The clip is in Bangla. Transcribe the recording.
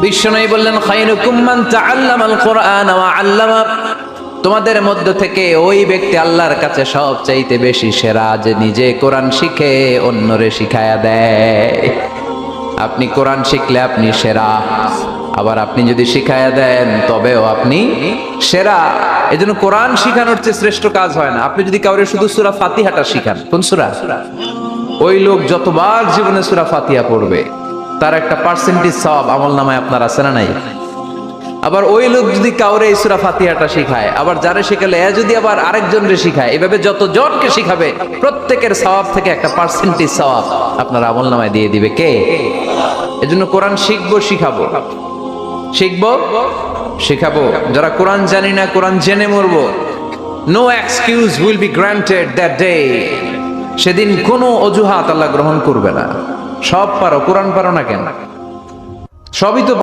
বিশ্বনবী বললেন খায়রুকুম মান তাআল্লামাল কুরআন ওয়া আল্লামা, তোমাদের মধ্য থেকে ওই ব্যক্তি আল্লাহর কাছে সবচাইতে বেশি সেরা যে নিজে কোরআন শিখে অন্যরে শিখায়া দেয়। আপনি কোরআন শিখলে আপনি সেরা, আবার আপনি যদি শিখায়া দেন তবেও আপনি সেরা। এজন্য কোরআন শিখানোর চেয়ে শ্রেষ্ঠ কাজ হয় না। আপনি যদি কাউরে শুধু সূরা ফাতিহাটা শিখান, কোন সূরা, ওই লোক যতবার জীবনে সূরা ফাতিহা পড়বে তার একটা পার্সেন্টেজ সওয়াব আমলনামায় আপনার আছে না নাই? আবার ওই লোক যদি কাউরে এই সূরা ফাতিহাটা শিখায়, আবার যারে শিখালে এ যদি আবার আরেকজনরে শিখায়, এভাবে যত জনকে শিখাবে প্রত্যেকের সওয়াব থেকে একটা পার্সেন্টেজ সওয়াব আপনার আমলনামায় দিয়ে দিবে কে? এজন্য কোরআন শিখবো, শিখাবো, শিখবো, শিখাবো। যারা কোরআন জানি না, কোরআন জেনে মরবো, no excuse will be granted that day. সেদিন কোনো অজুহাত আল্লাহ গ্রহণ করবে না। সব পারো, কোরআন পারো না কেন? সবই তো